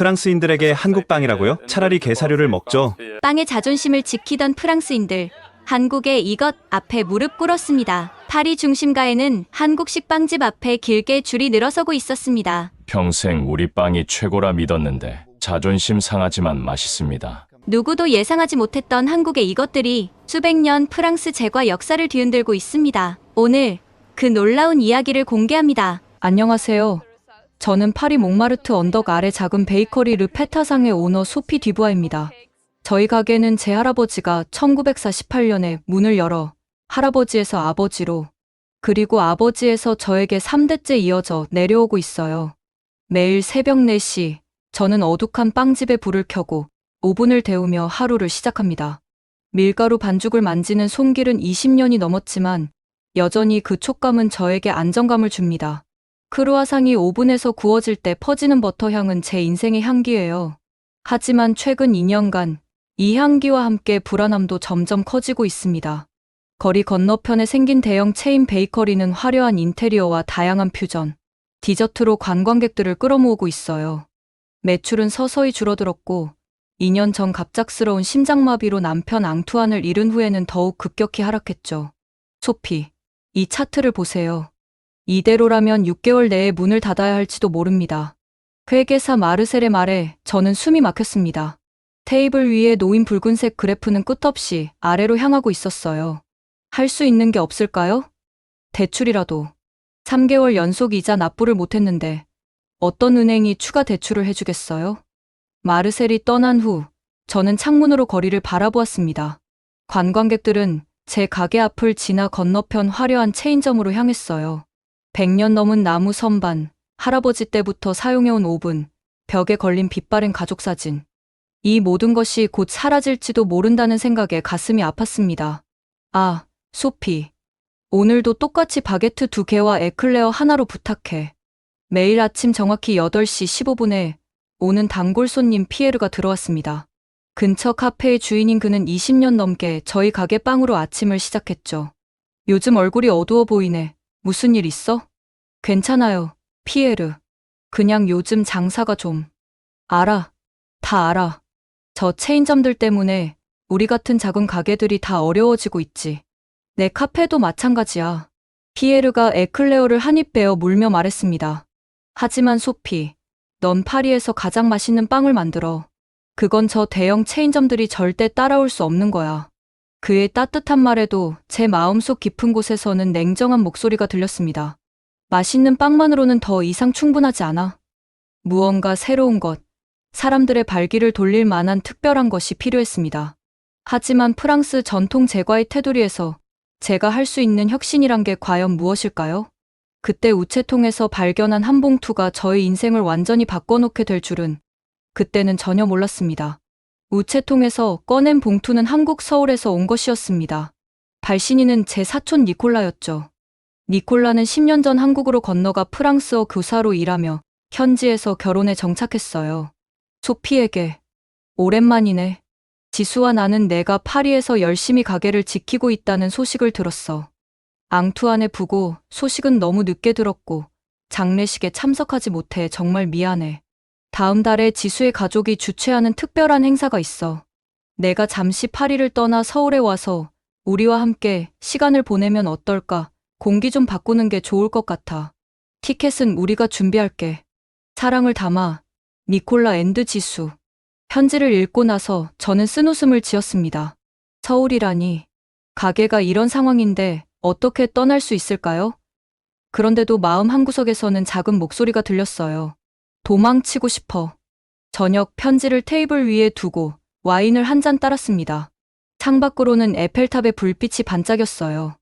프랑스인들에게 한국 빵이라고요? 차라리 게사료를 먹죠. 빵의 자존심을 지키던 프랑스인들. 한국의 이것 앞에 무릎 꿇었습니다. 파리 중심가에는 한국식 빵집 앞에 길게 줄이 늘어서고 있었습니다. 평생 우리 빵이 최고라 믿었는데 자존심 상하지만 맛있습니다. 누구도 예상하지 못했던 한국의 이것들이 수백 년 프랑스 제과 역사를 뒤흔들고 있습니다. 오늘 그 놀라운 이야기를 공개합니다. 안녕하세요. 저는 파리 몽마르트 언덕 아래 작은 베이커리 르페타상의 오너 소피 듀부아입니다. 저희 가게는 제 할아버지가 1948년에 문을 열어 할아버지에서 아버지로 그리고 아버지에서 저에게 3대째 이어져 내려오고 있어요. 매일 새벽 4시 저는 어둑한 빵집에 불을 켜고 오븐을 데우며 하루를 시작합니다. 밀가루 반죽을 만지는 손길은 20년이 넘었지만 여전히 그 촉감은 저에게 안정감을 줍니다. 크루아상이 오븐에서 구워질 때 퍼지는 버터 향은 제 인생의 향기예요. 하지만 최근 2년간 이 향기와 함께 불안함도 점점 커지고 있습니다. 거리 건너편에 생긴 대형 체인 베이커리는 화려한 인테리어와 다양한 퓨전, 디저트로 관광객들을 끌어모으고 있어요. 매출은 서서히 줄어들었고 2년 전 갑작스러운 심장마비로 남편 앙투안을 잃은 후에는 더욱 급격히 하락했죠. 소피, 이 차트를 보세요. 이대로라면 6개월 내에 문을 닫아야 할지도 모릅니다. 회계사 마르셀의 말에 저는 숨이 막혔습니다. 테이블 위에 놓인 붉은색 그래프는 끝없이 아래로 향하고 있었어요. 할 수 있는 게 없을까요? 대출이라도. 3개월 연속 이자 납부를 못했는데 어떤 은행이 추가 대출을 해주겠어요? 마르셀이 떠난 후 저는 창문으로 거리를 바라보았습니다. 관광객들은 제 가게 앞을 지나 건너편 화려한 체인점으로 향했어요. 100년 넘은 나무 선반, 할아버지 때부터 사용해온 오븐, 벽에 걸린 빛바랜 가족사진. 이 모든 것이 곧 사라질지도 모른다는 생각에 가슴이 아팠습니다. 아, 소피. 오늘도 똑같이 바게트 2개와 에클레어 하나로 부탁해. 매일 아침 정확히 8시 15분에 오는 단골 손님 피에르가 들어왔습니다. 근처 카페의 주인인 그는 20년 넘게 저희 가게 빵으로 아침을 시작했죠. 요즘 얼굴이 어두워 보이네. 무슨 일 있어? 괜찮아요, 피에르. 그냥 요즘 장사가 좀. 알아. 다 알아. 저 체인점들 때문에 우리 같은 작은 가게들이 다 어려워지고 있지. 내 카페도 마찬가지야. 피에르가 에클레어를 한 입 베어 물며 말했습니다. 하지만 소피, 넌 파리에서 가장 맛있는 빵을 만들어. 그건 저 대형 체인점들이 절대 따라올 수 없는 거야. 그의 따뜻한 말에도 제 마음속 깊은 곳에서는 냉정한 목소리가 들렸습니다. 맛있는 빵만으로는 더 이상 충분하지 않아. 무언가 새로운 것, 사람들의 발길을 돌릴 만한 특별한 것이 필요했습니다. 하지만 프랑스 전통 제과의 테두리에서 제가 할 수 있는 혁신이란 게 과연 무엇일까요? 그때 우체통에서 발견한 한 봉투가 저의 인생을 완전히 바꿔놓게 될 줄은 그때는 전혀 몰랐습니다. 우체통에서 꺼낸 봉투는 한국 서울에서 온 것이었습니다. 발신인은 제 사촌 니콜라였죠. 니콜라는 10년 전 한국으로 건너가 프랑스어 교사로 일하며 현지에서 결혼에 정착했어요. 소피에게 오랜만이네. 지수와 나는 내가 파리에서 열심히 가게를 지키고 있다는 소식을 들었어. 앙투안의 부고 소식은 너무 늦게 들었고 장례식에 참석하지 못해 정말 미안해. 다음 달에 지수의 가족이 주최하는 특별한 행사가 있어. 내가 잠시 파리를 떠나 서울에 와서 우리와 함께 시간을 보내면 어떨까? 공기 좀 바꾸는 게 좋을 것 같아. 티켓은 우리가 준비할게. 사랑을 담아 니콜라 앤드 지수. 편지를 읽고 나서 저는 쓴웃음을 지었습니다. 서울이라니. 가게가 이런 상황인데 어떻게 떠날 수 있을까요? 그런데도 마음 한구석에서는 작은 목소리가 들렸어요. 도망치고 싶어. 저녁 편지를 테이블 위에 두고 와인을 한 잔 따랐습니다. 창밖으로는 에펠탑의 불빛이 반짝였어요.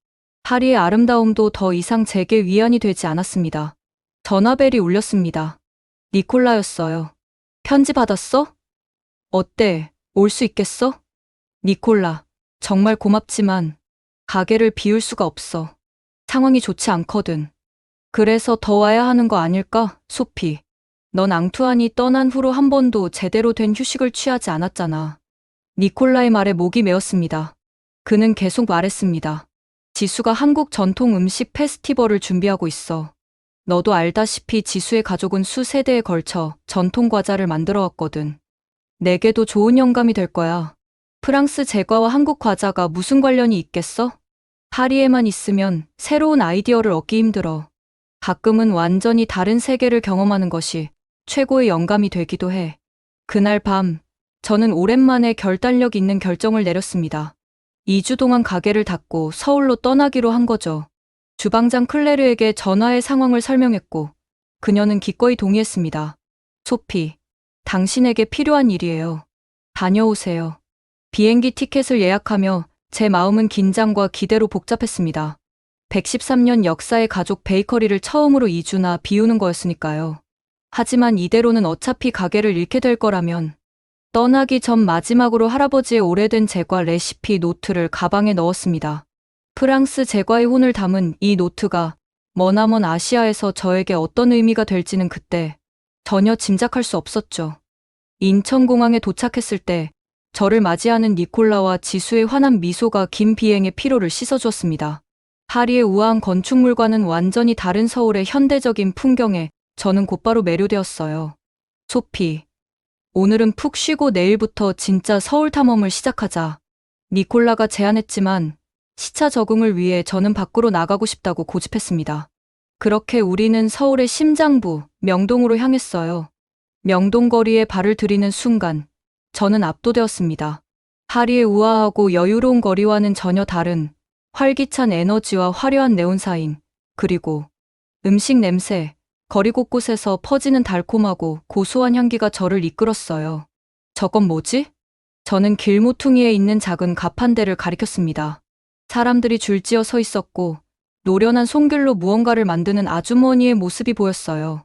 파리의 아름다움도 더 이상 제게 위안이 되지 않았습니다. 전화벨이 울렸습니다. 니콜라였어요. 편지 받았어? 어때? 올 수 있겠어? 니콜라, 정말 고맙지만 가게를 비울 수가 없어. 상황이 좋지 않거든. 그래서 더 와야 하는 거 아닐까, 소피? 넌 앙투안이 떠난 후로 한 번도 제대로 된 휴식을 취하지 않았잖아. 니콜라의 말에 목이 메었습니다. 그는 계속 말했습니다. 지수가 한국 전통 음식 페스티벌을 준비하고 있어. 너도 알다시피 지수의 가족은 수세대에 걸쳐 전통 과자를 만들어 왔거든. 내게도 좋은 영감이 될 거야. 프랑스 제과와 한국 과자가 무슨 관련이 있겠어? 파리에만 있으면 새로운 아이디어를 얻기 힘들어. 가끔은 완전히 다른 세계를 경험하는 것이 최고의 영감이 되기도 해. 그날 밤, 저는 오랜만에 결단력 있는 결정을 내렸습니다. 2주 동안 가게를 닫고 서울로 떠나기로 한 거죠. 주방장 클레르에게 전화해 상황을 설명했고, 그녀는 기꺼이 동의했습니다. 소피, 당신에게 필요한 일이에요. 다녀오세요. 비행기 티켓을 예약하며 제 마음은 긴장과 기대로 복잡했습니다. 113년 역사의 가족 베이커리를 처음으로 2주나 비우는 거였으니까요. 하지만 이대로는 어차피 가게를 잃게 될 거라면 떠나기 전 마지막으로 할아버지의 오래된 제과 레시피 노트를 가방에 넣었습니다. 프랑스 제과의 혼을 담은 이 노트가 머나먼 아시아에서 저에게 어떤 의미가 될지는 그때 전혀 짐작할 수 없었죠. 인천공항에 도착했을 때 저를 맞이하는 니콜라와 지수의 환한 미소가 긴 비행의 피로를 씻어주었습니다. 파리의 우아한 건축물과는 완전히 다른 서울의 현대적인 풍경에 저는 곧바로 매료되었어요. 소피, 오늘은 푹 쉬고 내일부터 진짜 서울 탐험을 시작하자. 니콜라가 제안했지만 시차 적응을 위해 저는 밖으로 나가고 싶다고 고집했습니다. 그렇게 우리는 서울의 심장부, 명동으로 향했어요. 명동 거리에 발을 들이는 순간 저는 압도되었습니다. 파리의 우아하고 여유로운 거리와는 전혀 다른 활기찬 에너지와 화려한 네온사인, 그리고 음식 냄새, 거리 곳곳에서 퍼지는 달콤하고 고소한 향기가 저를 이끌었어요. 저건 뭐지? 저는 길모퉁이에 있는 작은 갑 한 대를 가리켰습니다. 사람들이 줄지어 서 있었고 노련한 손길로 무언가를 만드는 아주머니의 모습이 보였어요.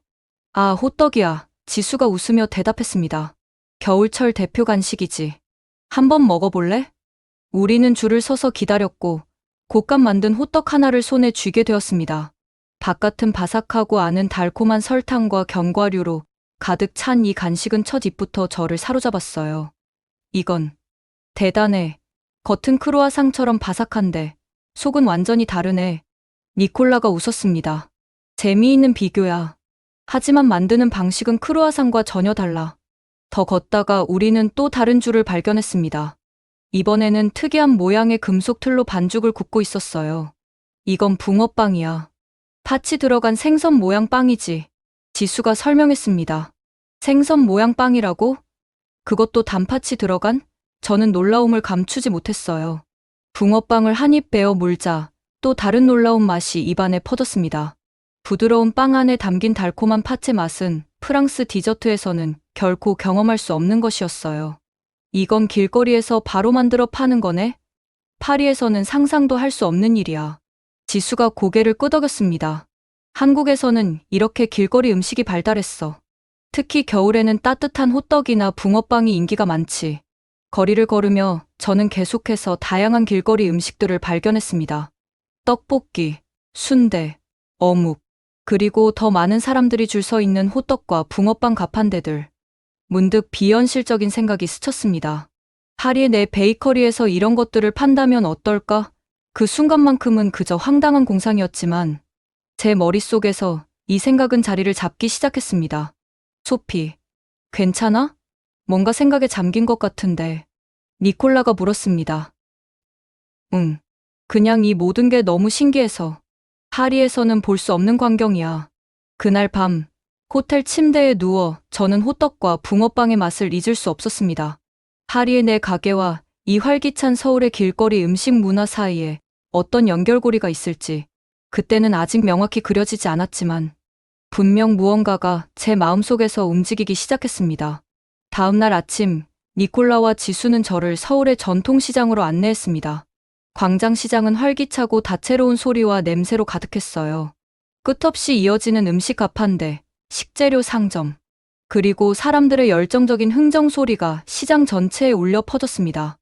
아, 호떡이야. 지수가 웃으며 대답했습니다. 겨울철 대표 간식이지. 한번 먹어볼래? 우리는 줄을 서서 기다렸고 곶감 만든 호떡 하나를 손에 쥐게 되었습니다. 바깥은 바삭하고 안은 달콤한 설탕과 견과류로 가득 찬 이 간식은 첫 입부터 저를 사로잡았어요. 이건 대단해. 겉은 크로아상처럼 바삭한데 속은 완전히 다르네. 니콜라가 웃었습니다. 재미있는 비교야. 하지만 만드는 방식은 크로아상과 전혀 달라. 더 걷다가 우리는 또 다른 줄을 발견했습니다. 이번에는 특이한 모양의 금속 틀로 반죽을 굽고 있었어요. 이건 붕어빵이야. 팥이 들어간 생선 모양 빵이지. 지수가 설명했습니다. 생선 모양 빵이라고? 그것도 단팥이 들어간? 저는 놀라움을 감추지 못했어요. 붕어빵을 한 입 베어 물자 또 다른 놀라운 맛이 입안에 퍼졌습니다. 부드러운 빵 안에 담긴 달콤한 팥의 맛은 프랑스 디저트에서는 결코 경험할 수 없는 것이었어요. 이건 길거리에서 바로 만들어 파는 거네? 파리에서는 상상도 할 수 없는 일이야. 지수가 고개를 끄덕였습니다. 한국에서는 이렇게 길거리 음식이 발달했어. 특히 겨울에는 따뜻한 호떡이나 붕어빵이 인기가 많지. 거리를 걸으며 저는 계속해서 다양한 길거리 음식들을 발견했습니다. 떡볶이, 순대, 어묵, 그리고 더 많은 사람들이 줄 서 있는 호떡과 붕어빵 가판대들. 문득 비현실적인 생각이 스쳤습니다. 파리의 내 베이커리에서 이런 것들을 판다면 어떨까? 그 순간만큼은 그저 황당한 공상이었지만 제 머릿속에서 이 생각은 자리를 잡기 시작했습니다. 소피, 괜찮아? 뭔가 생각에 잠긴 것 같은데. 니콜라가 물었습니다. 응, 그냥 이 모든 게 너무 신기해서. 파리에서는 볼 수 없는 광경이야. 그날 밤 호텔 침대에 누워 저는 호떡과 붕어빵의 맛을 잊을 수 없었습니다. 파리의 내 가게와 이 활기찬 서울의 길거리 음식 문화 사이에 어떤 연결고리가 있을지 그때는 아직 명확히 그려지지 않았지만 분명 무언가가 제 마음속에서 움직이기 시작했습니다. 다음 날 아침 니콜라와 지수는 저를 서울의 전통시장으로 안내했습니다. 광장시장은 활기차고 다채로운 소리와 냄새로 가득했어요. 끝없이 이어지는 음식 가판대, 식재료 상점, 그리고 사람들의 열정적인 흥정 소리가 시장 전체에 울려 퍼졌습니다.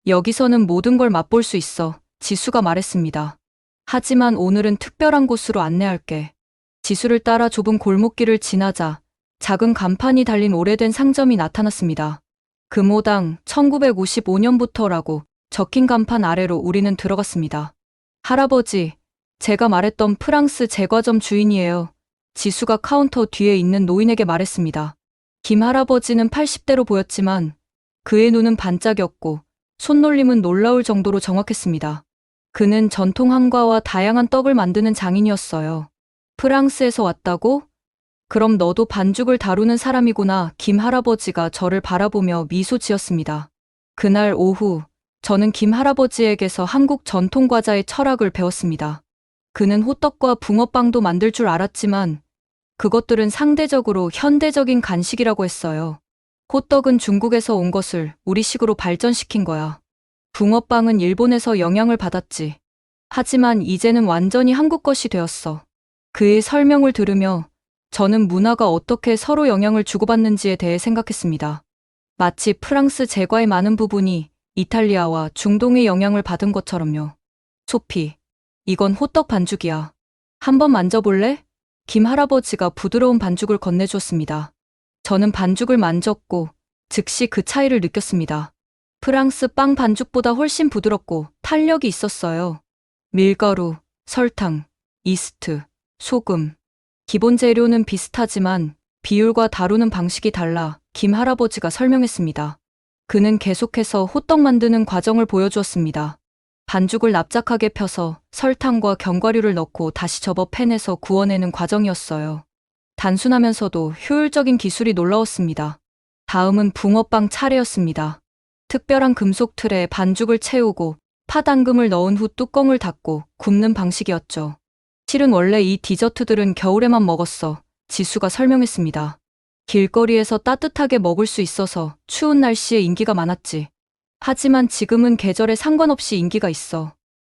여기서는 모든 걸 맛볼 수 있어, 지수가 말했습니다. 하지만 오늘은 특별한 곳으로 안내할게. 지수를 따라 좁은 골목길을 지나자 작은 간판이 달린 오래된 상점이 나타났습니다. 금호당 1955년부터라고 적힌 간판 아래로 우리는 들어갔습니다. 할아버지, 제가 말했던 프랑스 제과점 주인이에요. 지수가 카운터 뒤에 있는 노인에게 말했습니다. 김 할아버지는 80대로 보였지만 그의 눈은 반짝였고 손놀림은 놀라울 정도로 정확했습니다. 그는 전통 한과와 다양한 떡을 만드는 장인이었어요. 프랑스에서 왔다고? 그럼 너도 반죽을 다루는 사람이구나. 김 할아버지가 저를 바라보며 미소 지었습니다. 그날 오후 저는 김 할아버지에게서 한국 전통 과자의 철학을 배웠습니다. 그는 호떡과 붕어빵도 만들 줄 알았지만 그것들은 상대적으로 현대적인 간식이라고 했어요. 호떡은 중국에서 온 것을 우리식으로 발전시킨 거야. 붕어빵은 일본에서 영향을 받았지. 하지만 이제는 완전히 한국 것이 되었어. 그의 설명을 들으며 저는 문화가 어떻게 서로 영향을 주고받는지에 대해 생각했습니다. 마치 프랑스 제과의 많은 부분이 이탈리아와 중동의 영향을 받은 것처럼요. 소피, 이건 호떡 반죽이야. 한번 만져볼래? 김 할아버지가 부드러운 반죽을 건네주었습니다. 저는 반죽을 만졌고 즉시 그 차이를 느꼈습니다. 프랑스 빵 반죽보다 훨씬 부드럽고 탄력이 있었어요. 밀가루, 설탕, 이스트, 소금. 기본 재료는 비슷하지만 비율과 다루는 방식이 달라 김 할아버지가 설명했습니다. 그는 계속해서 호떡 만드는 과정을 보여주었습니다. 반죽을 납작하게 펴서 설탕과 견과류를 넣고 다시 접어 팬에서 구워내는 과정이었어요. 단순하면서도 효율적인 기술이 놀라웠습니다. 다음은 붕어빵 차례였습니다. 특별한 금속 틀에 반죽을 채우고 팥앙금을 넣은 후 뚜껑을 닫고 굽는 방식이었죠. 실은 원래 이 디저트들은 겨울에만 먹었어. 지수가 설명했습니다. 길거리에서 따뜻하게 먹을 수 있어서 추운 날씨에 인기가 많았지. 하지만 지금은 계절에 상관없이 인기가 있어.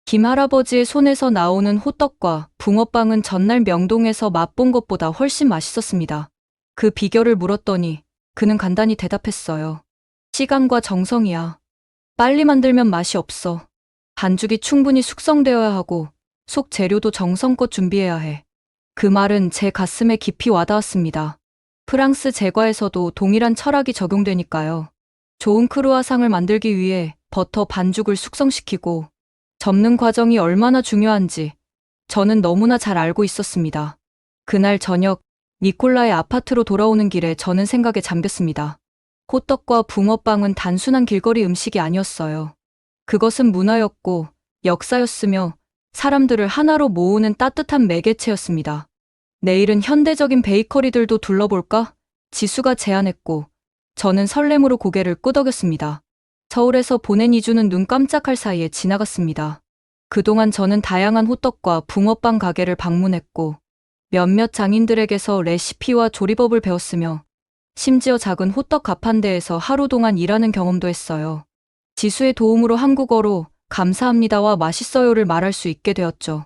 김 할아버지의 손에서 나오는 호떡과 붕어빵은 전날 명동에서 맛본 것보다 훨씬 맛있었습니다. 그 비결을 물었더니 그는 간단히 대답했어요. 시간과 정성이야. 빨리 만들면 맛이 없어. 반죽이 충분히 숙성되어야 하고 속 재료도 정성껏 준비해야 해. 그 말은 제 가슴에 깊이 와닿았습니다. 프랑스 제과에서도 동일한 철학이 적용되니까요. 좋은 크루아상을 만들기 위해 버터 반죽을 숙성시키고 접는 과정이 얼마나 중요한지 저는 너무나 잘 알고 있었습니다. 그날 저녁 니콜라의 아파트로 돌아오는 길에 저는 생각에 잠겼습니다. 호떡과 붕어빵은 단순한 길거리 음식이 아니었어요. 그것은 문화였고 역사였으며 사람들을 하나로 모으는 따뜻한 매개체였습니다. 내일은 현대적인 베이커리들도 둘러볼까? 지수가 제안했고 저는 설렘으로 고개를 끄덕였습니다. 서울에서 보낸 2주는 눈 깜짝할 사이에 지나갔습니다. 그동안 저는 다양한 호떡과 붕어빵 가게를 방문했고 몇몇 장인들에게서 레시피와 조리법을 배웠으며 심지어 작은 호떡 가판대에서 하루 동안 일하는 경험도 했어요. 지수의 도움으로 한국어로 감사합니다와 맛있어요를 말할 수 있게 되었죠.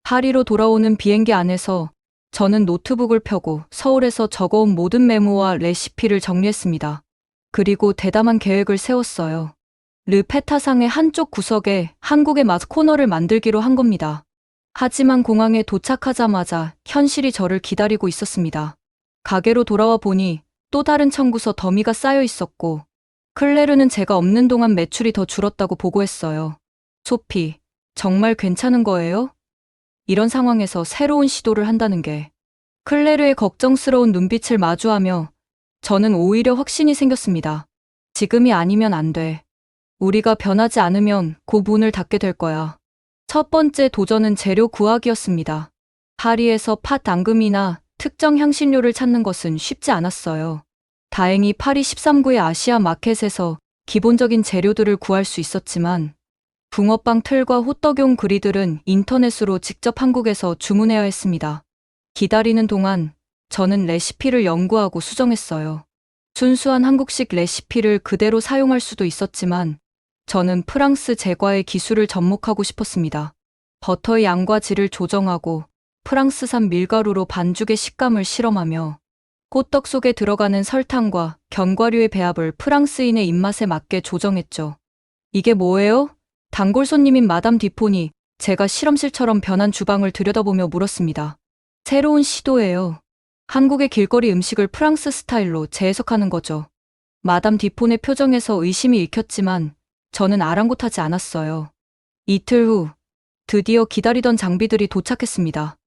파리로 돌아오는 비행기 안에서 저는 노트북을 펴고 서울에서 적어온 모든 메모와 레시피를 정리했습니다. 그리고 대담한 계획을 세웠어요. 르페타상의 한쪽 구석에 한국의 맛 코너를 만들기로 한 겁니다. 하지만 공항에 도착하자마자 현실이 저를 기다리고 있었습니다. 가게로 돌아와 보니 또 다른 청구서 더미가 쌓여 있었고 클레르는 제가 없는 동안 매출이 더 줄었다고 보고했어요. 소피, 정말 괜찮은 거예요? 이런 상황에서 새로운 시도를 한다는 게. 클레르의 걱정스러운 눈빛을 마주하며 저는 오히려 확신이 생겼습니다. 지금이 아니면 안 돼. 우리가 변하지 않으면 그 문을 닫게 될 거야. 첫 번째 도전은 재료 구하기였습니다. 파리에서 팥 앙금이나 특정 향신료를 찾는 것은 쉽지 않았어요. 다행히 파리 13구의 아시아 마켓에서 기본적인 재료들을 구할 수 있었지만 붕어빵 틀과 호떡용 그리들은 인터넷으로 직접 한국에서 주문해야 했습니다. 기다리는 동안 저는 레시피를 연구하고 수정했어요. 순수한 한국식 레시피를 그대로 사용할 수도 있었지만 저는 프랑스 제과의 기술을 접목하고 싶었습니다. 버터의 양과 질을 조정하고 프랑스산 밀가루로 반죽의 식감을 실험하며 호떡 속에 들어가는 설탕과 견과류의 배합을 프랑스인의 입맛에 맞게 조정했죠. 이게 뭐예요? 단골 손님인 마담 디폰이 제가 실험실처럼 변한 주방을 들여다보며 물었습니다. 새로운 시도예요. 한국의 길거리 음식을 프랑스 스타일로 재해석하는 거죠. 마담 디폰의 표정에서 의심이 읽혔지만 저는 아랑곳하지 않았어요. 이틀 후 드디어 기다리던 장비들이 도착했습니다.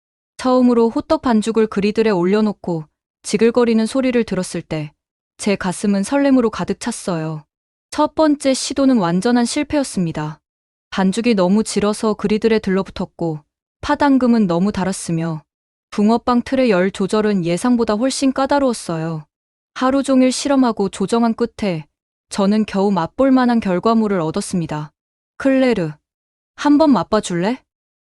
처음으로 호떡 반죽을 그리들에 올려놓고 지글거리는 소리를 들었을 때 제 가슴은 설렘으로 가득 찼어요. 첫 번째 시도는 완전한 실패였습니다. 반죽이 너무 질어서 그리들에 들러붙었고 파당금은 너무 달았으며 붕어빵 틀의 열 조절은 예상보다 훨씬 까다로웠어요. 하루 종일 실험하고 조정한 끝에 저는 겨우 맛볼 만한 결과물을 얻었습니다. 클레르, 한번 맛봐줄래?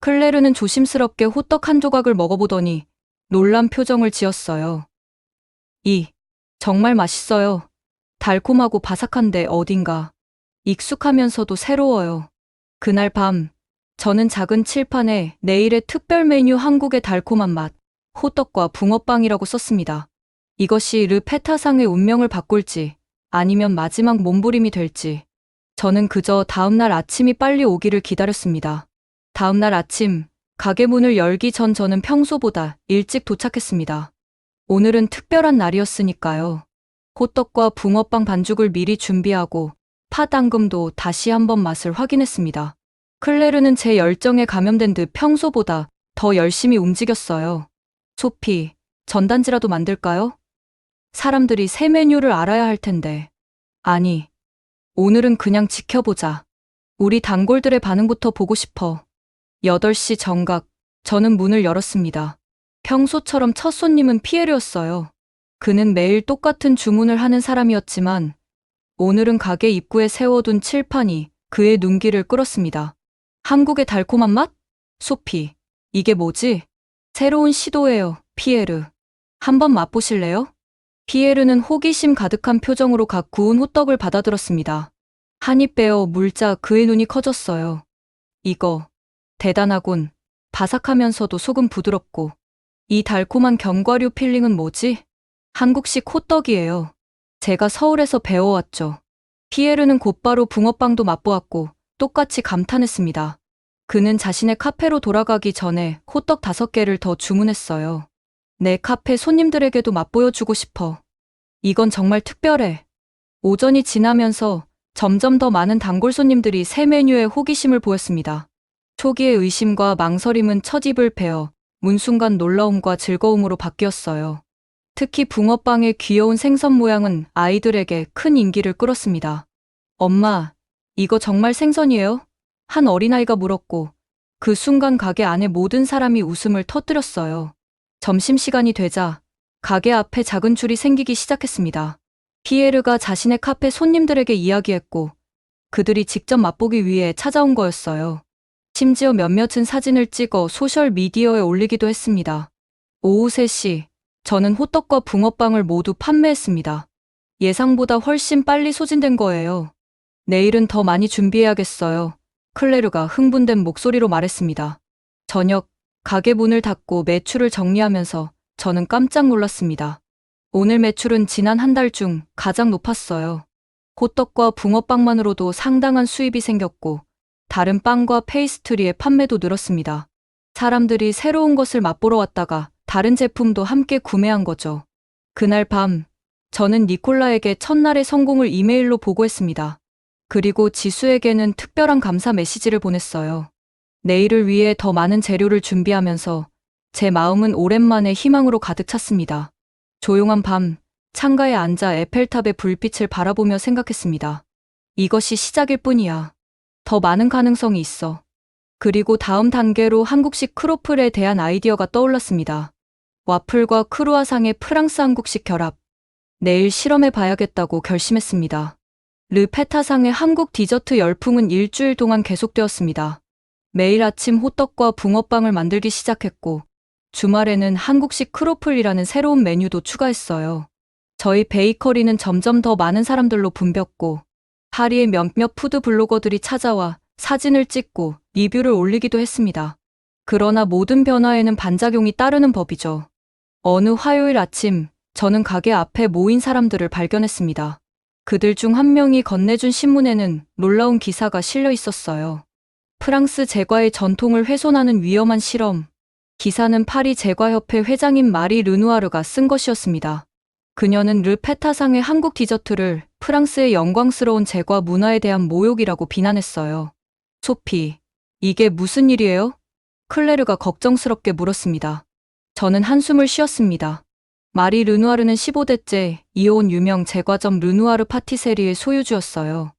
클레르는 조심스럽게 호떡 한 조각을 먹어보더니 놀란 표정을 지었어요. 정말 맛있어요. 달콤하고 바삭한데 어딘가 익숙하면서도 새로워요. 그날 밤, 저는 작은 칠판에 내일의 특별 메뉴 한국의 달콤한 맛, 호떡과 붕어빵이라고 썼습니다. 이것이 르페타상의 운명을 바꿀지 아니면 마지막 몸부림이 될지 저는 그저 다음날 아침이 빨리 오기를 기다렸습니다. 다음날 아침, 가게 문을 열기 전 저는 평소보다 일찍 도착했습니다. 오늘은 특별한 날이었으니까요. 호떡과 붕어빵 반죽을 미리 준비하고 파당금도 다시 한번 맛을 확인했습니다. 클레르는 제 열정에 감염된 듯 평소보다 더 열심히 움직였어요. 소피, 전단지라도 만들까요? 사람들이 새 메뉴를 알아야 할 텐데. 아니, 오늘은 그냥 지켜보자. 우리 단골들의 반응부터 보고 싶어. 8시 정각, 저는 문을 열었습니다. 평소처럼 첫 손님은 피에르였어요. 그는 매일 똑같은 주문을 하는 사람이었지만 오늘은 가게 입구에 세워둔 칠판이 그의 눈길을 끌었습니다. 한국의 달콤한 맛? 소피, 이게 뭐지? 새로운 시도예요, 피에르. 한번 맛보실래요? 피에르는 호기심 가득한 표정으로 각 구운 호떡을 받아들었습니다. 한 입 베어 물자 그의 눈이 커졌어요. 이거, 대단하군. 바삭하면서도 속은 부드럽고. 이 달콤한 견과류 필링은 뭐지? 한국식 호떡이에요. 제가 서울에서 배워왔죠. 피에르는 곧바로 붕어빵도 맛보았고 똑같이 감탄했습니다. 그는 자신의 카페로 돌아가기 전에 호떡 5개를 더 주문했어요. 내 카페 손님들에게도 맛보여주고 싶어. 이건 정말 특별해. 오전이 지나면서 점점 더 많은 단골 손님들이 새 메뉴에 호기심을 보였습니다. 초기의 의심과 망설임은 첫 입을 베어 문순간 놀라움과 즐거움으로 바뀌었어요. 특히 붕어빵의 귀여운 생선 모양은 아이들에게 큰 인기를 끌었습니다. 엄마, 이거 정말 생선이에요? 한 어린아이가 물었고 그 순간 가게 안에 모든 사람이 웃음을 터뜨렸어요. 점심시간이 되자 가게 앞에 작은 줄이 생기기 시작했습니다. 피에르가 자신의 카페 손님들에게 이야기했고 그들이 직접 맛보기 위해 찾아온 거였어요. 심지어 몇몇은 사진을 찍어 소셜미디어에 올리기도 했습니다. 오후 3시, 저는 호떡과 붕어빵을 모두 판매했습니다. 예상보다 훨씬 빨리 소진된 거예요. 내일은 더 많이 준비해야겠어요. 클레르가 흥분된 목소리로 말했습니다. 저녁, 가게 문을 닫고 매출을 정리하면서 저는 깜짝 놀랐습니다. 오늘 매출은 지난 한 달 중 가장 높았어요. 호떡과 붕어빵만으로도 상당한 수입이 생겼고 다른 빵과 페이스트리의 판매도 늘었습니다. 사람들이 새로운 것을 맛보러 왔다가 다른 제품도 함께 구매한 거죠. 그날 밤, 저는 니콜라에게 첫날의 성공을 이메일로 보고했습니다. 그리고 지수에게는 특별한 감사 메시지를 보냈어요. 내일을 위해 더 많은 재료를 준비하면서 제 마음은 오랜만에 희망으로 가득 찼습니다. 조용한 밤, 창가에 앉아 에펠탑의 불빛을 바라보며 생각했습니다. 이것이 시작일 뿐이야. 더 많은 가능성이 있어. 그리고 다음 단계로 한국식 크로플에 대한 아이디어가 떠올랐습니다. 와플과 크루아상의 프랑스 한국식 결합. 내일 실험해 봐야겠다고 결심했습니다. 르페타상의 한국 디저트 열풍은 일주일 동안 계속되었습니다. 매일 아침 호떡과 붕어빵을 만들기 시작했고 주말에는 한국식 크로플이라는 새로운 메뉴도 추가했어요. 저희 베이커리는 점점 더 많은 사람들로 붐볐고 파리의 몇몇 푸드 블로거들이 찾아와 사진을 찍고 리뷰를 올리기도 했습니다. 그러나 모든 변화에는 반작용이 따르는 법이죠. 어느 화요일 아침, 저는 가게 앞에 모인 사람들을 발견했습니다. 그들 중 한 명이 건네준 신문에는 놀라운 기사가 실려 있었어요. 프랑스 제과의 전통을 훼손하는 위험한 실험. 기사는 파리 제과협회 회장인 마리 르누아르가 쓴 것이었습니다. 그녀는 르페타상의 한국 디저트를 프랑스의 영광스러운 제과 문화에 대한 모욕이라고 비난했어요. 소피, 이게 무슨 일이에요? 클레르가 걱정스럽게 물었습니다. 저는 한숨을 쉬었습니다. 마리 르누아르는 15대째 이어온 유명 제과점 르누아르 파티세리의 소유주였어요.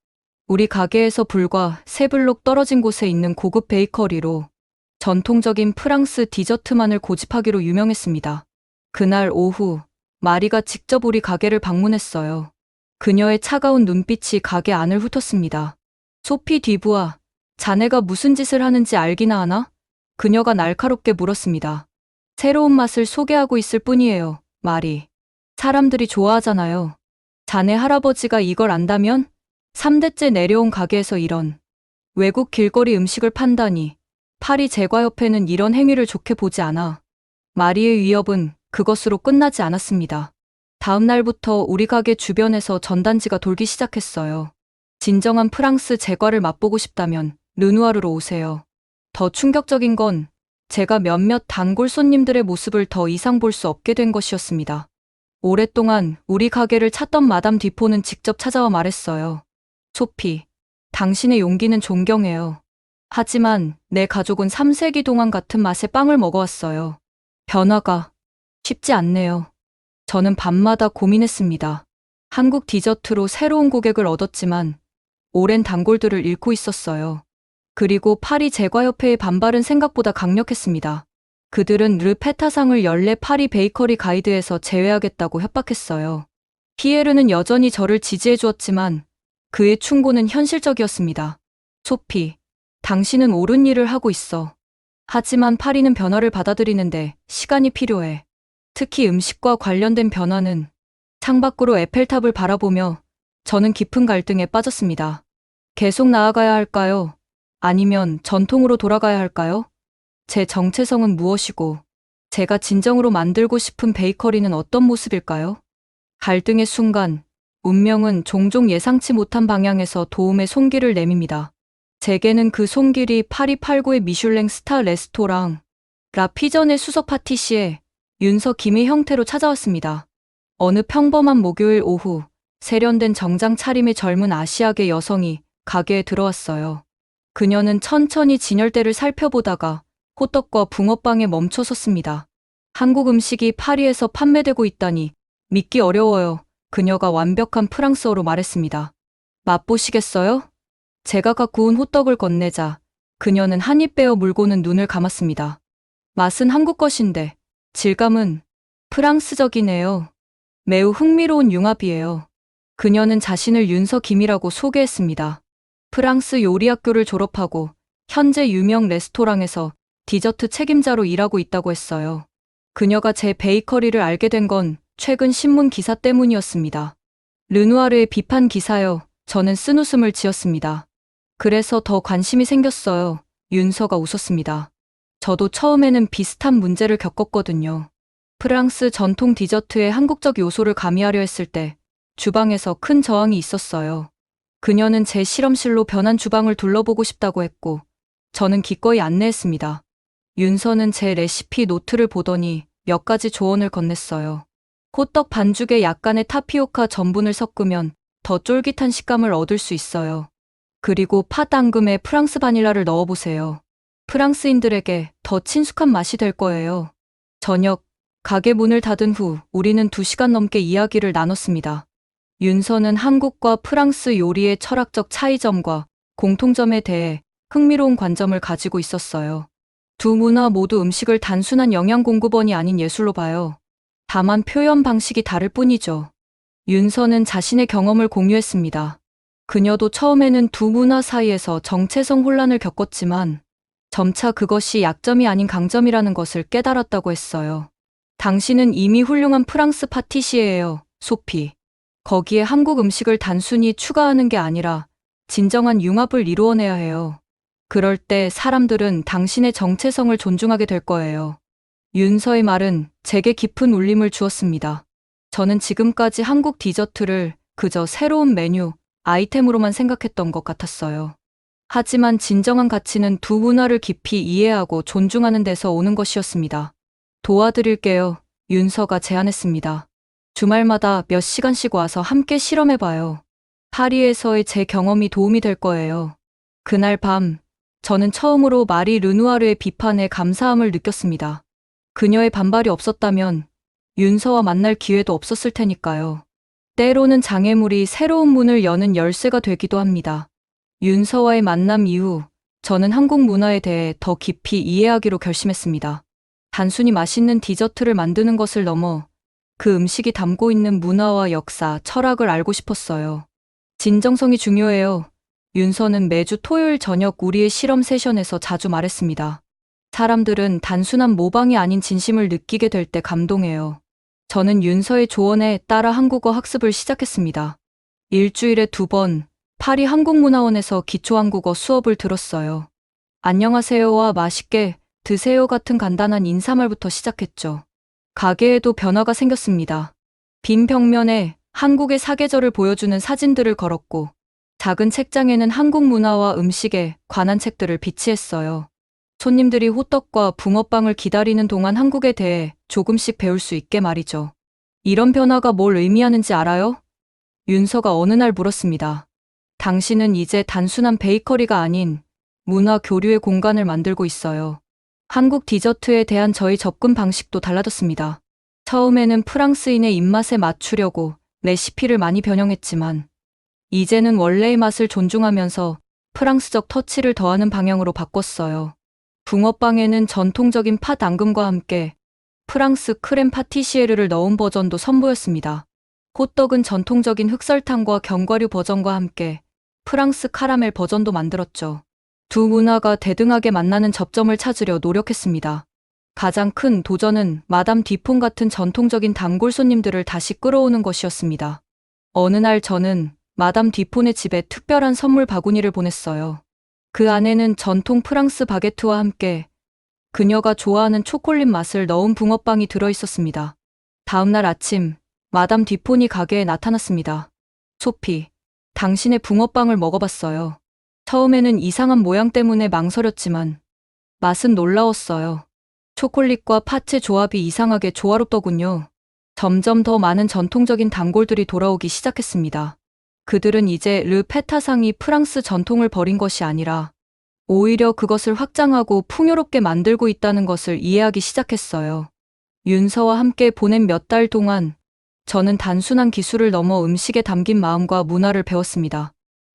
우리 가게에서 불과 3블록 떨어진 곳에 있는 고급 베이커리로 전통적인 프랑스 디저트만을 고집하기로 유명했습니다. 그날 오후 마리가 직접 우리 가게를 방문했어요. 그녀의 차가운 눈빛이 가게 안을 훑었습니다. 소피 뒤부아, 자네가 무슨 짓을 하는지 알기나 하나? 그녀가 날카롭게 물었습니다. 새로운 맛을 소개하고 있을 뿐이에요, 마리. 사람들이 좋아하잖아요. 자네 할아버지가 이걸 안다면? 3대째 내려온 가게에서 이런 외국 길거리 음식을 판다니. 파리 제과협회는 이런 행위를 좋게 보지 않아. 마리의 위협은 그것으로 끝나지 않았습니다. 다음 날부터 우리 가게 주변에서 전단지가 돌기 시작했어요. 진정한 프랑스 제과를 맛보고 싶다면 르누아르로 오세요. 더 충격적인 건 제가 몇몇 단골 손님들의 모습을 더 이상 볼 수 없게 된 것이었습니다. 오랫동안 우리 가게를 찾던 마담 디포는 직접 찾아와 말했어요. 소피, 당신의 용기는 존경해요. 하지만 내 가족은 3세기 동안 같은 맛의 빵을 먹어왔어요. 변화가 쉽지 않네요. 저는 밤마다 고민했습니다. 한국 디저트로 새로운 고객을 얻었지만 오랜 단골들을 잃고 있었어요. 그리고 파리 제과협회의 반발은 생각보다 강력했습니다. 그들은 르페타상을 연례 파리 베이커리 가이드에서 제외하겠다고 협박했어요. 피에르는 여전히 저를 지지해 주었지만 그의 충고는 현실적이었습니다. 소피, 당신은 옳은 일을 하고 있어. 하지만 파리는 변화를 받아들이는데 시간이 필요해. 특히 음식과 관련된 변화는. 창밖으로 에펠탑을 바라보며 저는 깊은 갈등에 빠졌습니다. 계속 나아가야 할까요? 아니면 전통으로 돌아가야 할까요? 제 정체성은 무엇이고 제가 진정으로 만들고 싶은 베이커리는 어떤 모습일까요? 갈등의 순간, 운명은 종종 예상치 못한 방향에서 도움의 손길을 내밉니다. 제게는 그 손길이 파리 8구의 미슐랭 스타 레스토랑 라피전의 수석 파티시에 윤서 김의 형태로 찾아왔습니다. 어느 평범한 목요일 오후 세련된 정장 차림의 젊은 아시아계 여성이 가게에 들어왔어요. 그녀는 천천히 진열대를 살펴보다가 호떡과 붕어빵에 멈춰 섰습니다. 한국 음식이 파리에서 판매되고 있다니 믿기 어려워요. 그녀가 완벽한 프랑스어로 말했습니다. 맛보시겠어요? 제가 갖고 온 호떡을 건네자 그녀는 한 입 베어 물고는 눈을 감았습니다. 맛은 한국 것인데 질감은 프랑스적이네요. 매우 흥미로운 융합이에요. 그녀는 자신을 윤서 김이라고 소개했습니다. 프랑스 요리학교를 졸업하고 현재 유명 레스토랑에서 디저트 책임자로 일하고 있다고 했어요. 그녀가 제 베이커리를 알게 된 건 최근 신문 기사 때문이었습니다. 르누아르의 비판 기사요. 저는 쓴웃음을 지었습니다. 그래서 더 관심이 생겼어요. 윤서가 웃었습니다. 저도 처음에는 비슷한 문제를 겪었거든요. 프랑스 전통 디저트의 한국적 요소를 가미하려 했을 때 주방에서 큰 저항이 있었어요. 그녀는 제 실험실로 변한 주방을 둘러보고 싶다고 했고 저는 기꺼이 안내했습니다. 윤서는 제 레시피 노트를 보더니 몇 가지 조언을 건넸어요. 호떡 반죽에 약간의 타피오카 전분을 섞으면 더 쫄깃한 식감을 얻을 수 있어요. 그리고 팥 앙금에 프랑스 바닐라를 넣어보세요. 프랑스인들에게 더 친숙한 맛이 될 거예요. 저녁, 가게 문을 닫은 후 우리는 2시간 넘게 이야기를 나눴습니다. 윤서는 한국과 프랑스 요리의 철학적 차이점과 공통점에 대해 흥미로운 관점을 가지고 있었어요. 두 문화 모두 음식을 단순한 영양 공급원이 아닌 예술로 봐요. 다만 표현 방식이 다를 뿐이죠. 윤서는 자신의 경험을 공유했습니다. 그녀도 처음에는 두 문화 사이에서 정체성 혼란을 겪었지만 점차 그것이 약점이 아닌 강점이라는 것을 깨달았다고 했어요. 당신은 이미 훌륭한 프랑스 파티시예요, 소피. 거기에 한국 음식을 단순히 추가하는 게 아니라 진정한 융합을 이루어내야 해요. 그럴 때 사람들은 당신의 정체성을 존중하게 될 거예요. 윤서의 말은 제게 깊은 울림을 주었습니다. 저는 지금까지 한국 디저트를 그저 새로운 메뉴, 아이템으로만 생각했던 것 같았어요. 하지만 진정한 가치는 두 문화를 깊이 이해하고 존중하는 데서 오는 것이었습니다. 도와드릴게요. 윤서가 제안했습니다. 주말마다 몇 시간씩 와서 함께 실험해봐요. 파리에서의 제 경험이 도움이 될 거예요. 그날 밤, 저는 처음으로 마리 르누아르의 비판에 감사함을 느꼈습니다. 그녀의 반발이 없었다면 윤서와 만날 기회도 없었을 테니까요. 때로는 장애물이 새로운 문을 여는 열쇠가 되기도 합니다. 윤서와의 만남 이후 저는 한국 문화에 대해 더 깊이 이해하기로 결심했습니다. 단순히 맛있는 디저트를 만드는 것을 넘어 그 음식이 담고 있는 문화와 역사, 철학을 알고 싶었어요. 진정성이 중요해요. 윤서는 매주 토요일 저녁 우리의 실험 세션에서 자주 말했습니다. 사람들은 단순한 모방이 아닌 진심을 느끼게 될 때 감동해요. 저는 윤서의 조언에 따라 한국어 학습을 시작했습니다. 일주일에 2번 파리 한국문화원에서 기초한국어 수업을 들었어요. 안녕하세요와 맛있게 드세요 같은 간단한 인사말부터 시작했죠. 가게에도 변화가 생겼습니다. 빈 벽면에 한국의 사계절을 보여주는 사진들을 걸었고, 작은 책장에는 한국 문화와 음식에 관한 책들을 비치했어요. 손님들이 호떡과 붕어빵을 기다리는 동안 한국에 대해 조금씩 배울 수 있게 말이죠. 이런 변화가 뭘 의미하는지 알아요? 윤서가 어느 날 물었습니다. 당신은 이제 단순한 베이커리가 아닌 문화 교류의 공간을 만들고 있어요. 한국 디저트에 대한 저희 접근 방식도 달라졌습니다. 처음에는 프랑스인의 입맛에 맞추려고 레시피를 많이 변형했지만, 이제는 원래의 맛을 존중하면서 프랑스적 터치를 더하는 방향으로 바꿨어요. 붕어빵에는 전통적인 팥 앙금과 함께 프랑스 크렘 파티시에르를 넣은 버전도 선보였습니다. 호떡은 전통적인 흑설탕과 견과류 버전과 함께 프랑스 카라멜 버전도 만들었죠. 두 문화가 대등하게 만나는 접점을 찾으려 노력했습니다. 가장 큰 도전은 마담 디폰 같은 전통적인 단골 손님들을 다시 끌어오는 것이었습니다. 어느 날 저는 마담 디폰의 집에 특별한 선물 바구니를 보냈어요. 그 안에는 전통 프랑스 바게트와 함께 그녀가 좋아하는 초콜릿 맛을 넣은 붕어빵이 들어있었습니다. 다음 날 아침, 마담 디폰이 가게에 나타났습니다. 소피, 당신의 붕어빵을 먹어봤어요. 처음에는 이상한 모양 때문에 망설였지만 맛은 놀라웠어요. 초콜릿과 팥의 조합이 이상하게 조화롭더군요. 점점 더 많은 전통적인 단골들이 돌아오기 시작했습니다. 그들은 이제 르 페타상이 프랑스 전통을 버린 것이 아니라 오히려 그것을 확장하고 풍요롭게 만들고 있다는 것을 이해하기 시작했어요. 윤서와 함께 보낸 몇 달 동안 저는 단순한 기술을 넘어 음식에 담긴 마음과 문화를 배웠습니다.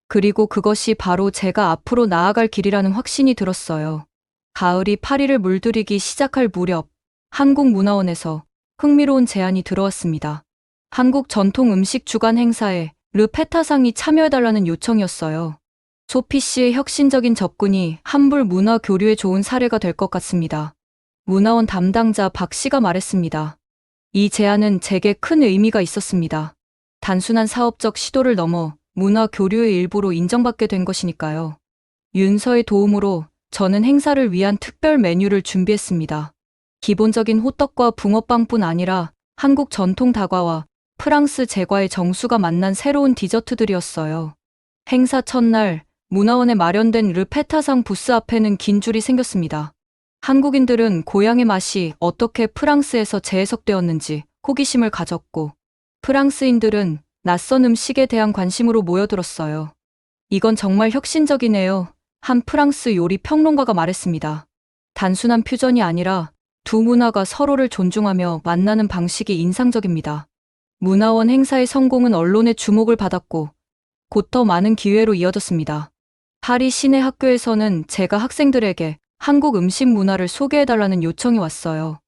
그리고 그것이 바로 제가 앞으로 나아갈 길이라는 확신이 들었어요. 가을이 파리를 물들이기 시작할 무렵 한국문화원에서 흥미로운 제안이 들어왔습니다. 한국 전통 음식 주간 행사에 르 페타상이 참여해달라는 요청이었어요. 소피 씨의 혁신적인 접근이 한불 문화 교류에 좋은 사례가 될 것 같습니다. 문화원 담당자 박 씨가 말했습니다. 이 제안은 제게 큰 의미가 있었습니다. 단순한 사업적 시도를 넘어 문화 교류의 일부로 인정받게 된 것이니까요. 윤서의 도움으로 저는 행사를 위한 특별 메뉴를 준비했습니다. 기본적인 호떡과 붕어빵뿐 아니라 한국 전통 다과와 프랑스 제과의 정수가 만난 새로운 디저트들이었어요. 행사 첫날, 문화원에 마련된 르페타상 부스 앞에는 긴 줄이 생겼습니다. 한국인들은 고향의 맛이 어떻게 프랑스에서 재해석되었는지 호기심을 가졌고, 프랑스인들은 낯선 음식에 대한 관심으로 모여들었어요. 이건 정말 혁신적이네요. 한 프랑스 요리 평론가가 말했습니다. 단순한 퓨전이 아니라 두 문화가 서로를 존중하며 만나는 방식이 인상적입니다. 문화원 행사의 성공은 언론의 주목을 받았고 곧 더 많은 기회로 이어졌습니다. 파리 시내 학교에서는 제가 학생들에게 한국 음식 문화를 소개해달라는 요청이 왔어요.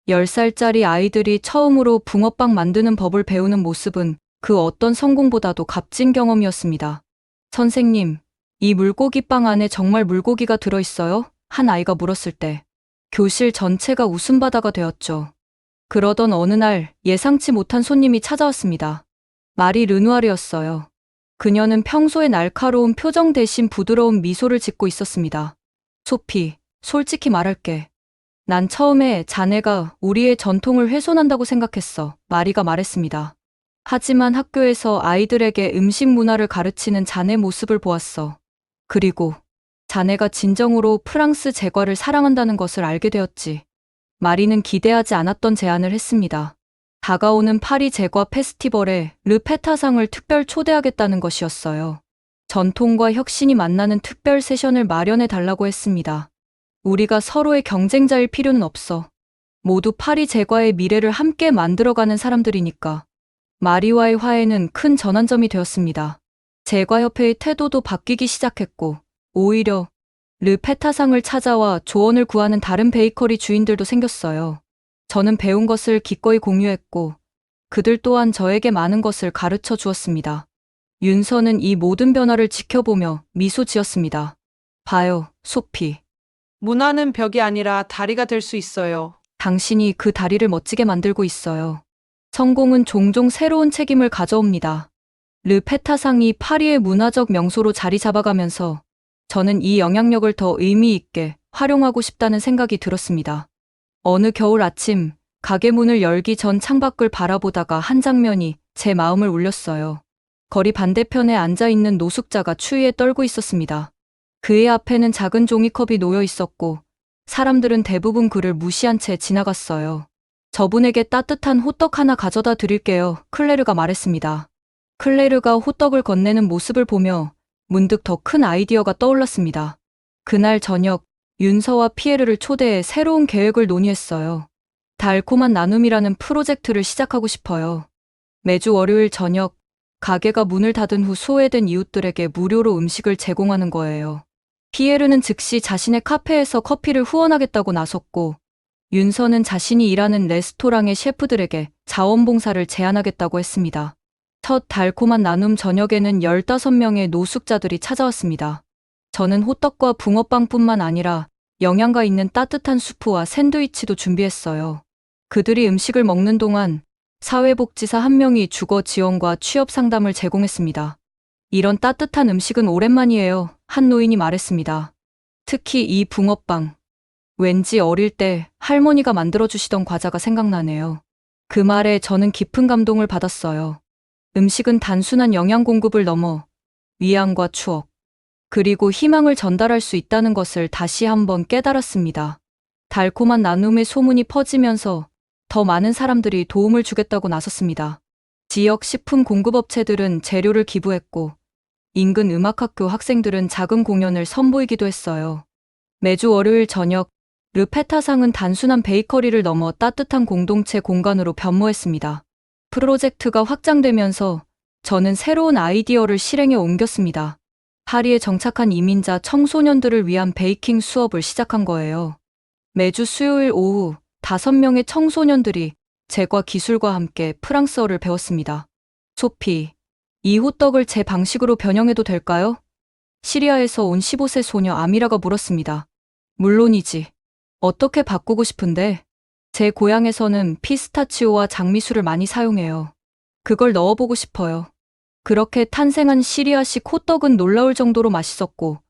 10살짜리 아이들이 처음으로 붕어빵 만드는 법을 배우는 모습은 그 어떤 성공보다도 값진 경험이었습니다. 선생님, 이 물고기빵 안에 정말 물고기가 들어있어요? 한 아이가 물었을 때 교실 전체가 웃음바다가 되었죠. 그러던 어느 날 예상치 못한 손님이 찾아왔습니다. 마리 르누아르였어요. 그녀는 평소에 날카로운 표정 대신 부드러운 미소를 짓고 있었습니다. 소피, 솔직히 말할게. 난 처음에 자네가 우리의 전통을 훼손한다고 생각했어. 마리가 말했습니다. 하지만 학교에서 아이들에게 음식 문화를 가르치는 자네 모습을 보았어. 그리고 자네가 진정으로 프랑스 제과를 사랑한다는 것을 알게 되었지. 마리는 기대하지 않았던 제안을 했습니다. 다가오는 파리 제과 페스티벌에 르페타상을 특별 초대하겠다는 것이었어요. 전통과 혁신이 만나는 특별 세션을 마련해 달라고 했습니다. 우리가 서로의 경쟁자일 필요는 없어. 모두 파리 제과의 미래를 함께 만들어가는 사람들이니까. 마리와의 화해는 큰 전환점이 되었습니다. 제과협회의 태도도 바뀌기 시작했고, 오히려 르페타상을 찾아와 조언을 구하는 다른 베이커리 주인들도 생겼어요. 저는 배운 것을 기꺼이 공유했고, 그들 또한 저에게 많은 것을 가르쳐 주었습니다. 윤서는 이 모든 변화를 지켜보며 미소 지었습니다. 봐요, 소피. 문화는 벽이 아니라 다리가 될 수 있어요. 당신이 그 다리를 멋지게 만들고 있어요. 성공은 종종 새로운 책임을 가져옵니다. 르페타상이 파리의 문화적 명소로 자리 잡아가면서 저는 이 영향력을 더 의미 있게 활용하고 싶다는 생각이 들었습니다. 어느 겨울 아침, 가게 문을 열기 전 창밖을 바라보다가 한 장면이 제 마음을 울렸어요. 거리 반대편에 앉아있는 노숙자가 추위에 떨고 있었습니다. 그의 앞에는 작은 종이컵이 놓여 있었고, 사람들은 대부분 그를 무시한 채 지나갔어요. 저분에게 따뜻한 호떡 하나 가져다 드릴게요. 클레르가 말했습니다. 클레르가 호떡을 건네는 모습을 보며 문득 더 큰 아이디어가 떠올랐습니다. 그날 저녁, 윤서와 피에르를 초대해 새로운 계획을 논의했어요. 달콤한 나눔이라는 프로젝트를 시작하고 싶어요. 매주 월요일 저녁, 가게가 문을 닫은 후 소외된 이웃들에게 무료로 음식을 제공하는 거예요. 피에르는 즉시 자신의 카페에서 커피를 후원하겠다고 나섰고, 윤서는 자신이 일하는 레스토랑의 셰프들에게 자원봉사를 제안하겠다고 했습니다. 첫 달콤한 나눔 저녁에는 15명의 노숙자들이 찾아왔습니다. 저는 호떡과 붕어빵뿐만 아니라 영양가 있는 따뜻한 수프와 샌드위치도 준비했어요. 그들이 음식을 먹는 동안 사회복지사 한 명이 주거 지원과 취업 상담을 제공했습니다. 이런 따뜻한 음식은 오랜만이에요. 한 노인이 말했습니다. 특히 이 붕어빵. 왠지 어릴 때 할머니가 만들어주시던 과자가 생각나네요. 그 말에 저는 깊은 감동을 받았어요. 음식은 단순한 영양 공급을 넘어 위안과 추억, 그리고 희망을 전달할 수 있다는 것을 다시 한번 깨달았습니다. 달콤한 나눔의 소문이 퍼지면서 더 많은 사람들이 도움을 주겠다고 나섰습니다. 지역 식품 공급업체들은 재료를 기부했고, 인근 음악학교 학생들은 작은 공연을 선보이기도 했어요. 매주 월요일 저녁, 르페타상은 단순한 베이커리를 넘어 따뜻한 공동체 공간으로 변모했습니다. 프로젝트가 확장되면서 저는 새로운 아이디어를 실행에 옮겼습니다. 파리에 정착한 이민자 청소년들을 위한 베이킹 수업을 시작한 거예요. 매주 수요일 오후 5명의 청소년들이 제과 기술과 함께 프랑스어를 배웠습니다. 소피, 이 호떡을 제 방식으로 변형해도 될까요? 시리아에서 온 15세 소녀 아미라가 물었습니다. 물론이지. 어떻게 바꾸고 싶은데? 제 고향에서는 피스타치오와 장미수를 많이 사용해요. 그걸 넣어보고 싶어요. 그렇게 탄생한 시리아식 호떡은 놀라울 정도로 맛있었고,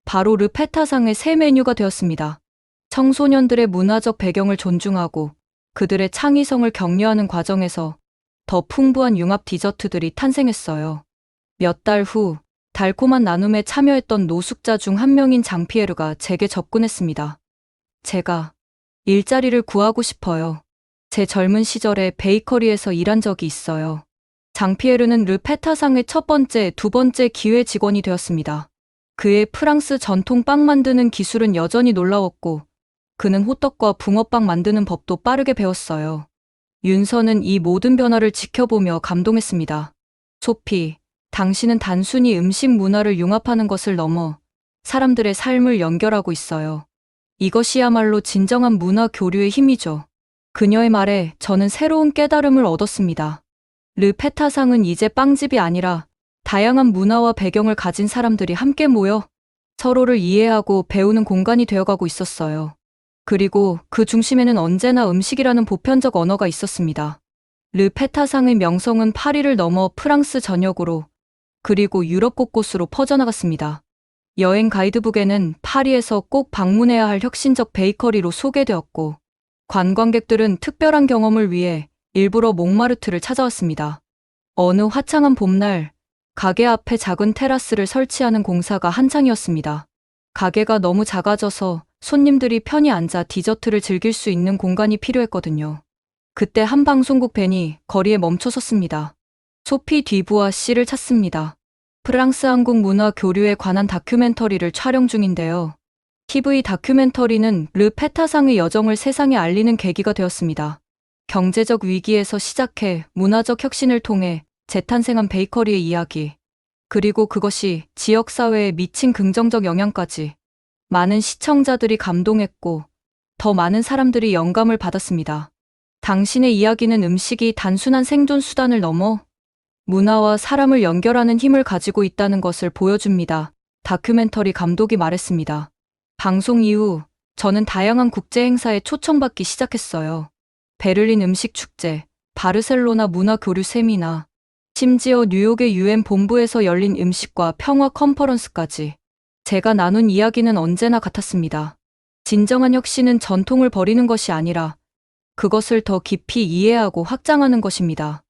바로 르페타상의 새 메뉴가 되었습니다. 청소년들의 문화적 배경을 존중하고 그들의 창의성을 격려하는 과정에서 더 풍부한 융합 디저트들이 탄생했어요. 몇 달 후, 달콤한 나눔에 참여했던 노숙자 중 한 명인 장피에르가 제게 접근했습니다. 제가 일자리를 구하고 싶어요. 제 젊은 시절에 베이커리에서 일한 적이 있어요. 장피에르는 르페타상의 첫 번째, 두 번째 기회 직원이 되었습니다. 그의 프랑스 전통 빵 만드는 기술은 여전히 놀라웠고, 그는 호떡과 붕어빵 만드는 법도 빠르게 배웠어요. 윤서는 이 모든 변화를 지켜보며 감동했습니다. 소피, 당신은 단순히 음식 문화를 융합하는 것을 넘어 사람들의 삶을 연결하고 있어요. 이것이야말로 진정한 문화 교류의 힘이죠. 그녀의 말에 저는 새로운 깨달음을 얻었습니다. 르페타상은 이제 빵집이 아니라 다양한 문화와 배경을 가진 사람들이 함께 모여 서로를 이해하고 배우는 공간이 되어가고 있었어요. 그리고 그 중심에는 언제나 음식이라는 보편적 언어가 있었습니다. 르페타상의 명성은 파리를 넘어 프랑스 전역으로, 그리고 유럽 곳곳으로 퍼져나갔습니다. 여행 가이드북에는 파리에서 꼭 방문해야 할 혁신적 베이커리로 소개되었고, 관광객들은 특별한 경험을 위해 일부러 몽마르트를 찾아왔습니다. 어느 화창한 봄날, 가게 앞에 작은 테라스를 설치하는 공사가 한창이었습니다. 가게가 너무 작아져서 손님들이 편히 앉아 디저트를 즐길 수 있는 공간이 필요했거든요. 그때 한 방송국 밴이 거리에 멈춰 섰습니다. 소피 뒤부아 씨를 찾습니다. 프랑스 한국 문화 교류에 관한 다큐멘터리를 촬영 중인데요. TV 다큐멘터리는 르 페타상의 여정을 세상에 알리는 계기가 되었습니다. 경제적 위기에서 시작해 문화적 혁신을 통해 재탄생한 베이커리의 이야기, 그리고 그것이 지역사회에 미친 긍정적 영향까지 많은 시청자들이 감동했고 더 많은 사람들이 영감을 받았습니다. 당신의 이야기는 음식이 단순한 생존 수단을 넘어 문화와 사람을 연결하는 힘을 가지고 있다는 것을 보여줍니다. 다큐멘터리 감독이 말했습니다. 방송 이후 저는 다양한 국제 행사에 초청받기 시작했어요. 베를린 음식 축제, 바르셀로나 문화 교류 세미나, 심지어 뉴욕의 UN 본부에서 열린 음식과 평화 컨퍼런스까지. 제가 나눈 이야기는 언제나 같았습니다. 진정한 혁신은 전통을 버리는 것이 아니라 그것을 더 깊이 이해하고 확장하는 것입니다.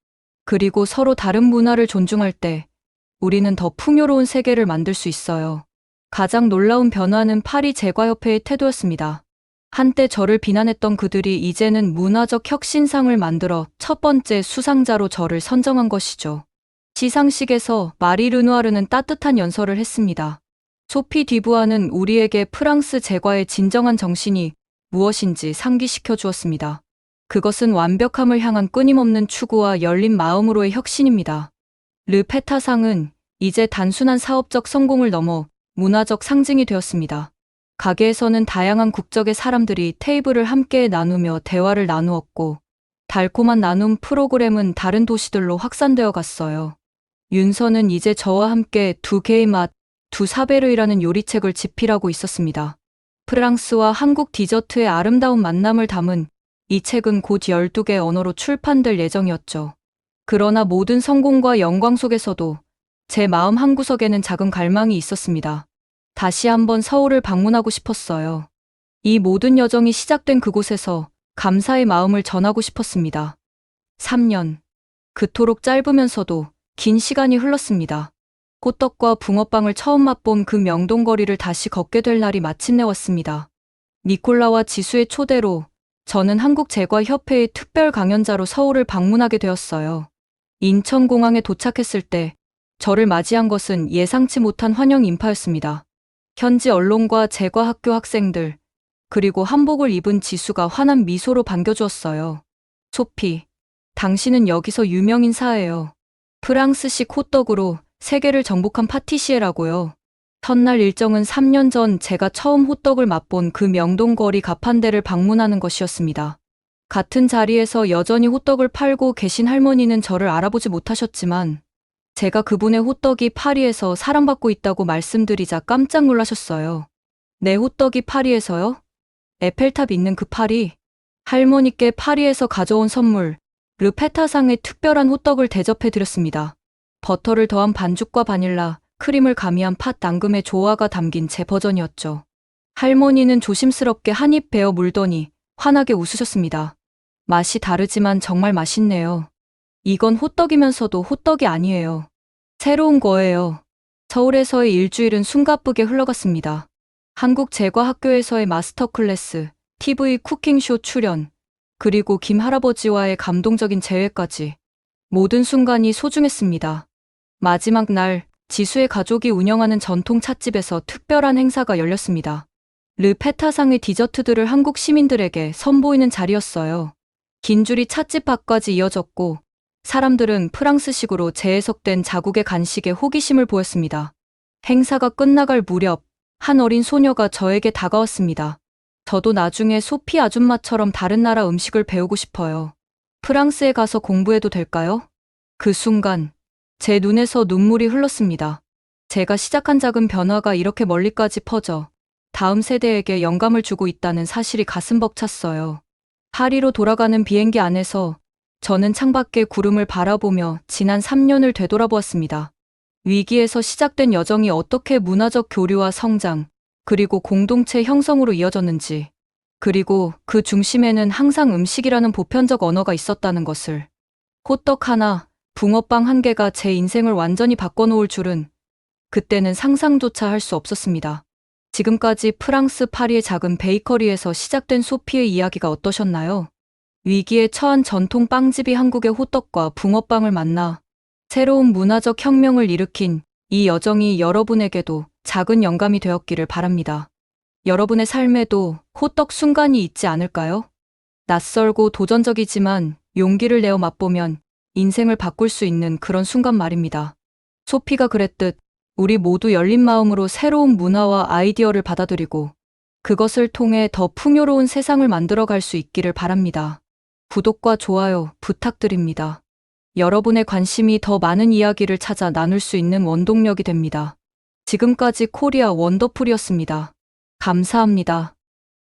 그리고 서로 다른 문화를 존중할 때 우리는 더 풍요로운 세계를 만들 수 있어요. 가장 놀라운 변화는 파리 제과협회의 태도였습니다. 한때 저를 비난했던 그들이 이제는 문화적 혁신상을 만들어 첫 번째 수상자로 저를 선정한 것이죠. 시상식에서 마리 르누아르는 따뜻한 연설을 했습니다. 소피 디부아는 우리에게 프랑스 제과의 진정한 정신이 무엇인지 상기시켜 주었습니다. 그것은 완벽함을 향한 끊임없는 추구와 열린 마음으로의 혁신입니다. 르 페타상은 이제 단순한 사업적 성공을 넘어 문화적 상징이 되었습니다. 가게에서는 다양한 국적의 사람들이 테이블을 함께 나누며 대화를 나누었고 달콤한 나눔 프로그램은 다른 도시들로 확산되어 갔어요. 윤서는 이제 저와 함께 두 개의 맛, 두 사베르이라는 요리책을 집필하고 있었습니다. 프랑스와 한국 디저트의 아름다운 만남을 담은 이 책은 곧 12개 언어로 출판될 예정이었죠. 그러나 모든 성공과 영광 속에서도 제 마음 한구석에는 작은 갈망이 있었습니다. 다시 한번 서울을 방문하고 싶었어요. 이 모든 여정이 시작된 그곳에서 감사의 마음을 전하고 싶었습니다. 3년. 그토록 짧으면서도 긴 시간이 흘렀습니다. 호떡과 붕어빵을 처음 맛본 그 명동거리를 다시 걷게 될 날이 마침내 왔습니다. 니콜라와 지수의 초대로 저는 한국제과협회의 특별 강연자로 서울을 방문하게 되었어요. 인천공항에 도착했을 때 저를 맞이한 것은 예상치 못한 환영 인파였습니다. 현지 언론과 제과학교 학생들, 그리고 한복을 입은 지수가 환한 미소로 반겨주었어요. 소피, 당신은 여기서 유명 인사예요. 프랑스식 호떡으로 세계를 정복한 파티시에라고요. 첫날 일정은 3년 전 제가 처음 호떡을 맛본 그 명동거리 가판대를 방문하는 것이었습니다. 같은 자리에서 여전히 호떡을 팔고 계신 할머니는 저를 알아보지 못하셨지만 제가 그분의 호떡이 파리에서 사랑받고 있다고 말씀드리자 깜짝 놀라셨어요. 내 호떡이 파리에서요? 에펠탑 있는 그 파리? 할머니께 파리에서 가져온 선물, 르 페타상의 특별한 호떡을 대접해드렸습니다. 버터를 더한 반죽과 바닐라, 크림을 가미한 팥 앙금의 조화가 담긴 제 버전이었죠. 할머니는 조심스럽게 한 입 베어 물더니 환하게 웃으셨습니다. 맛이 다르지만 정말 맛있네요. 이건 호떡이면서도 호떡이 아니에요. 새로운 거예요. 서울에서의 일주일은 숨가쁘게 흘러갔습니다. 한국제과학교에서의 마스터 클래스, TV 쿠킹쇼 출연, 그리고 김 할아버지와의 감동적인 재회까지. 모든 순간이 소중했습니다. 마지막 날, 지수의 가족이 운영하는 전통 찻집에서 특별한 행사가 열렸습니다. 르 페타상의 디저트들을 한국 시민들에게 선보이는 자리였어요. 긴 줄이 찻집 밖까지 이어졌고 사람들은 프랑스식으로 재해석된 자국의 간식에 호기심을 보였습니다. 행사가 끝나갈 무렵 한 어린 소녀가 저에게 다가왔습니다. 저도 나중에 소피 아줌마처럼 다른 나라 음식을 배우고 싶어요. 프랑스에 가서 공부해도 될까요? 그 순간 제 눈에서 눈물이 흘렀습니다. 제가 시작한 작은 변화가 이렇게 멀리까지 퍼져 다음 세대에게 영감을 주고 있다는 사실이 가슴 벅찼어요. 파리로 돌아가는 비행기 안에서 저는 창밖의 구름을 바라보며 지난 3년을 되돌아보았습니다. 위기에서 시작된 여정이 어떻게 문화적 교류와 성장, 그리고 공동체 형성으로 이어졌는지, 그리고 그 중심에는 항상 음식이라는 보편적 언어가 있었다는 것을. 호떡 하나, 붕어빵 한 개가 제 인생을 완전히 바꿔놓을 줄은 그때는 상상조차 할 수 없었습니다. 지금까지 프랑스 파리의 작은 베이커리에서 시작된 소피의 이야기가 어떠셨나요? 위기에 처한 전통 빵집이 한국의 호떡과 붕어빵을 만나 새로운 문화적 혁명을 일으킨 이 여정이 여러분에게도 작은 영감이 되었기를 바랍니다. 여러분의 삶에도 호떡 순간이 있지 않을까요? 낯설고 도전적이지만 용기를 내어 맛보면 인생을 바꿀 수 있는 그런 순간 말입니다. 소피가 그랬듯 우리 모두 열린 마음으로 새로운 문화와 아이디어를 받아들이고 그것을 통해 더 풍요로운 세상을 만들어갈 수 있기를 바랍니다. 구독과 좋아요 부탁드립니다. 여러분의 관심이 더 많은 이야기를 찾아 나눌 수 있는 원동력이 됩니다. 지금까지 코리아 원더풀이었습니다. 감사합니다.